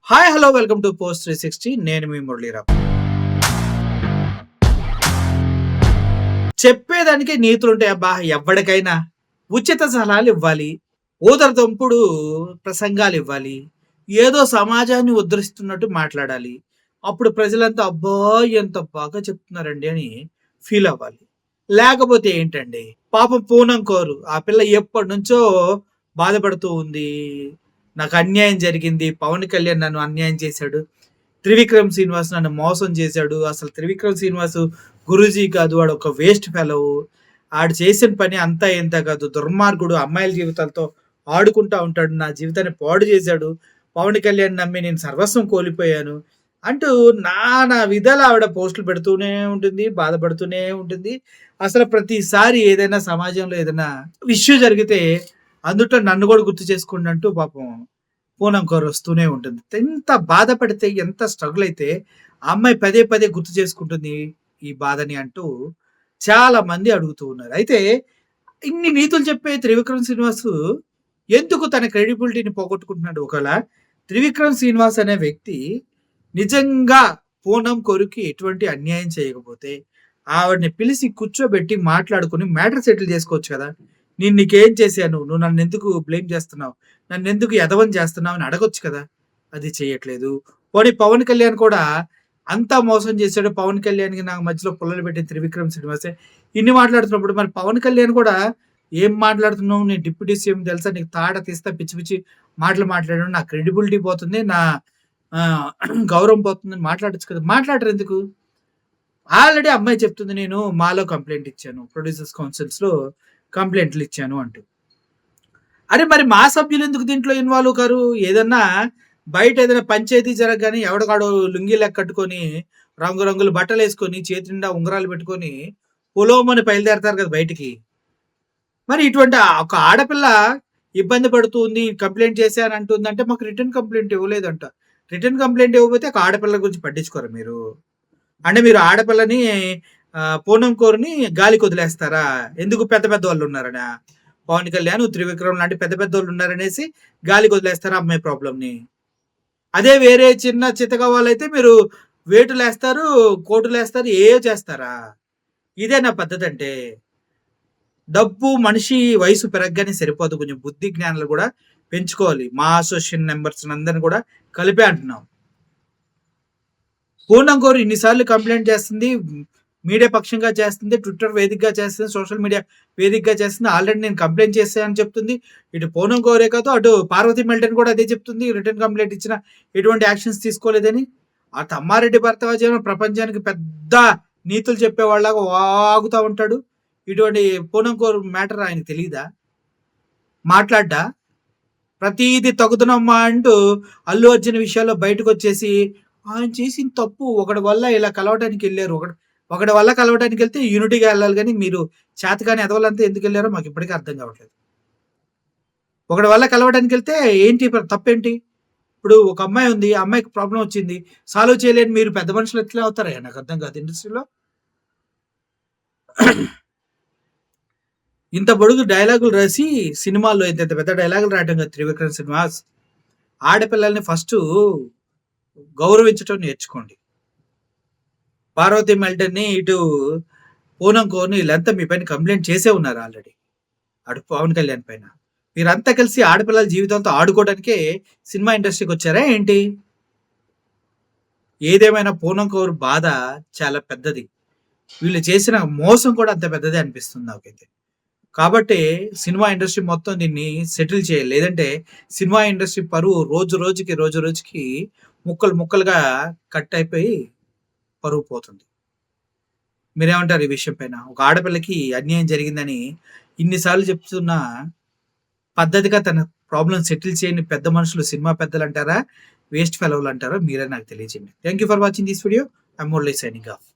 Hi hello welcome to post 360. నేను మీ మురళీరావు. చెప్పేదానికి నీతులుంటాయి అబ్బా ఎవ్వడికైనా. ఉచిత సలహాలు ఇవ్వాలి, ఊదరదొంపుడు ప్రసంగాలు ఇవ్వాలి, ఏదో సమాజాన్ని ఉద్ధరిస్తున్నట్టు మాట్లాడాలి. అప్పుడు ప్రజలంతా అబ్బా ఎంత బాగా చెప్తున్నారండి అని ఫీల్ అవ్వాలి. లేకపోతే ఏంటండి, పాపం పూనం కోరు ఆ పిల్ల ఎప్పటి నుంచో బాధపడుతూ ఉంది. నాకు అన్యాయం జరిగింది. పవన్ కళ్యాణ్ నన్ను అన్యాయం చేశాడు. త్రివిక్రమ్ శ్రీనివాస్ నన్ను మోసం చేశాడు. అసలు త్రివిక్రమ్ శ్రీనివాస్ గురూజీ కాదు. వాడొక వేస్ట్ ఫెలోవు. ఆడు చేసిన పని అంతా ఇంత కాదు. దుర్మార్గుడు. అమ్మాయిల జీవితాలతో ఆడుకుంటా ఉంటాడు. నా జీవితాన్ని పాడు చేశాడు. పవన్ కళ్యాణ్ నమ్మి నేను సర్వస్వం కోల్పోయాను. అంటూ నానా విధాల ఆవిడ పోస్టులు పెడుతూనే ఉంటుంది. బాధపడుతూనే ఉంటుంది. అసలు ప్రతిసారి ఏదైనా సమాజంలో ఏదైనా ఇష్యూ జరిగితే అందుట్లో నన్ను కూడా గుర్తు చేసుకోండి అంటూ పాపం పూనం కౌర్ వస్తూనే ఉంటుంది. ఎంత బాధపడితే, ఎంత స్ట్రగుల్ అయితే ఆ అమ్మాయి పదే పదే గుర్తు చేసుకుంటుంది ఈ బాధని అంటూ చాలా మంది అడుగుతూ ఉన్నారు. అయితే ఇన్ని నీతులు చెప్పే త్రివిక్రమ్ శ్రీనివాస్ ఎందుకు తన క్రెడిబిలిటీని పోగొట్టుకుంటున్నాడు? ఒకవేళ త్రివిక్రమ్ శ్రీనివాస్ అనే వ్యక్తి నిజంగా పూనం కౌర్‌కి ఎటువంటి అన్యాయం చేయకపోతే ఆవిడని పిలిచి కూర్చోబెట్టి మాట్లాడుకొని మ్యాటర్ సెటిల్ చేసుకోవచ్చు కదా! నీకేం చేశాను? నువ్వు నన్నెందుకు బ్లేమ్ చేస్తున్నావు? నన్నెందుకు ఎదవని చేస్తున్నావు అని అడగొచ్చు కదా! అది చేయట్లేదు. పోనీ పవన్ కళ్యాణ్ కూడా అంతా మోసం చేశాడు. పవన్ కళ్యాణ్‌కి నాకు మధ్యలో పుల్లలు పెట్టిన త్రివిక్రమ్ శ్రీనివాసే. ఇన్ని మాట్లాడుతున్నప్పుడు మరి పవన్ కళ్యాణ్ కూడా ఏం మాట్లాడుతున్నావు? నేను డిప్యూటీ సీఎం తెలుసా? నీకు తాట తీస్తా పిచ్చి పిచ్చి మాటలు మాట్లాడాను. నా క్రెడిబిలిటీ పోతుంది. నా గౌరవం పోతుందని మాట్లాడొచ్చు కదా! మాట్లాడరెందుకు? ఆల్రెడీ అమ్మాయి చెప్తుంది నేను మాలో కంప్లెయింట్ ఇచ్చాను. ప్రొడ్యూసర్స్ కౌన్సిల్స్‌లో కంప్లెయింట్లు ఇచ్చాను అంటూ. అరే మరి మా సభ్యులు ఎందుకు దీంట్లో ఇన్వాల్వ్ కారు? ఏదన్నా బయట ఏదైనా పంచాయతీ జరగగానే ఎవడికాడు లుంగీలెక్క కట్టుకొని, రంగురంగుల బట్టలేసుకొని, చేతి నిండా ఉంగరాలు పెట్టుకొని, పొలోమని బయలుదేరతారు కదా బయటికి. మరి ఇటువంటి ఒక ఆడపిల్ల ఇబ్బంది పడుతుంది, కంప్లెయింట్ చేశాను అంటుందంటే మాకు రిటర్న్ కంప్లెయింట్ ఇవ్వలేదంట. రిటర్న్ కంప్లెయింట్ ఇవ్వకపోతే ఒక ఆడపిల్ల గురించి పట్టించుకోరా మీరు? అంటే మీరు ఆడపిల్లని పూనం కౌర్‌ని గాలికొదిలేస్తారా? ఎందుకు పెద్ద పెద్దోళ్ళున్నారనా? పవన్ కళ్యాణ్, త్రివిక్రమ్ లాంటి పెద్ద పెద్దోళ్ళున్నారనేసి గాలికొదిలేస్తారా అమ్మాయి ప్రాబ్లమ్‌ని? అదే వేరే చిన్న చితక వాళ్ళైతే మీరు వేటులేస్తారు, కోటులేస్తారు, ఏయో చేస్తారా? ఇదేనా పద్ధతంటే? డబ్బు మనిషి వయసు పెరగగానే సరిపోదు. కొంచెం బుద్ధి జ్ఞానాలు కూడా పెంచుకోవాలి. మా అసోసియేషన్ మెంబర్స్‌ని అందరిని కూడా కలిపే అంటున్నాం. పూనం కౌర్ ఇన్ని సార్లు కంప్లెయింట్ చేస్తుంది. మీడియా పక్షంగా చేస్తుంది. ట్విట్టర్ వేదికగా చేస్తుంది. సోషల్ మీడియా వేదికగా చేస్తుంది. ఆల్రెడీ నేను కంప్లెయింట్ చేశానని చెప్తుంది. ఇటు పూనం కౌరే కాదు, అటు పార్వతి మెల్టన్ కూడా అదే చెప్తుంది. రిటర్న్ కంప్లెయింట్ ఇచ్చినా ఎటువంటి యాక్షన్స్ తీసుకోలేదని. ఆ తమ్మారెడ్డి భరద్వాజేమో ప్రపంచానికి పెద్ద నీతులు చెప్పేవాళ్ళలాగా వాగుతా ఉంటాడు. ఇటువంటి పూనం కౌర్ మ్యాటర్ ఆయనకు తెలీదా? మాట్లాడ్డా? ప్రతీది తగుదనమ్మా అంటూ అల్లు అర్జున్ విషయాల్లో బయటకొచ్చేసి ఆయన చేసిన తప్పు ఒకడి వల్ల ఇలా కలవటానికెళ్లారు. ఒకడి వల్ల కలవటానికెళ్తే యూనిటీగా ఎళ్ళాలి గానీ, మీరు చేతకాని ఎదవలంతా ఎందుకెళ్లారో మాకిప్పటికీ అర్థం కావట్లేదు. ఒకడి వల్ల కలవటానికెళ్తే ఏంటి తప్పేంటి? ఇప్పుడు ఒక అమ్మాయి ఉంది. ఆ అమ్మాయికి ప్రాబ్లమ్ వచ్చింది. సాల్వ్ చేయలేని మీరు పెద్ద మనుషులు ఎట్లా అవుతారయ్యా? నాకు అర్థం కాదు ఇండస్ట్రీలో. ఇంత పొడుగు డైలాగులు రాసి సినిమాల్లో ఇంత పెద్ద డైలాగులు రాయటం కాదు త్రివిక్రమ్ శ్రీనివాస్. ఆడపిల్లల్ని ఫస్టు గౌరవించటం నేర్చుకోండి. పార్వతి మెల్టన్‌ని, ఇటు పూనం కౌర్‌ని వీళ్ళంతా మీ పైన కంప్లెయింట్ చేసే ఉన్నారు ఆల్రెడీ. అటు పవన్ కళ్యాణ్ పైన. మీరంతా కలిసి ఆడపిల్లల జీవితంతో ఆడుకోవడానికే సినిమా ఇండస్ట్రీకొచ్చారా ఏంటి? ఏదేమైనా పూనం కౌర్ బాధ చాలా పెద్దది. వీళ్ళు చేసిన మోసం కూడా అంత పెద్దదే అనిపిస్తుంది నాకైతే. కాబట్టి సినిమా ఇండస్ట్రీ మొత్తం దీన్ని సెటిల్ చేయాలి. లేదంటే సినిమా ఇండస్ట్రీ పరువు రోజు రోజుకి ముక్కలు ముక్కలుగా కట్ అయిపోయి పరువు పోతుంది. మీరేమంటారు ఈ విషయం పైన? ఒక ఆడపిల్లకి అన్యాయం జరిగిందని ఇన్ని సార్లు చెప్తున్నా పద్ధతిగా తన ప్రాబ్లమ్ సెటిల్ చేయని పెద్ద మనుషులు సినిమా పెద్దలంటారా? వేస్ట్ ఫెలోలు అంటారా? మీరే నాకు తెలియజేయండి. Thank you for watching this video. I am Murali signing off.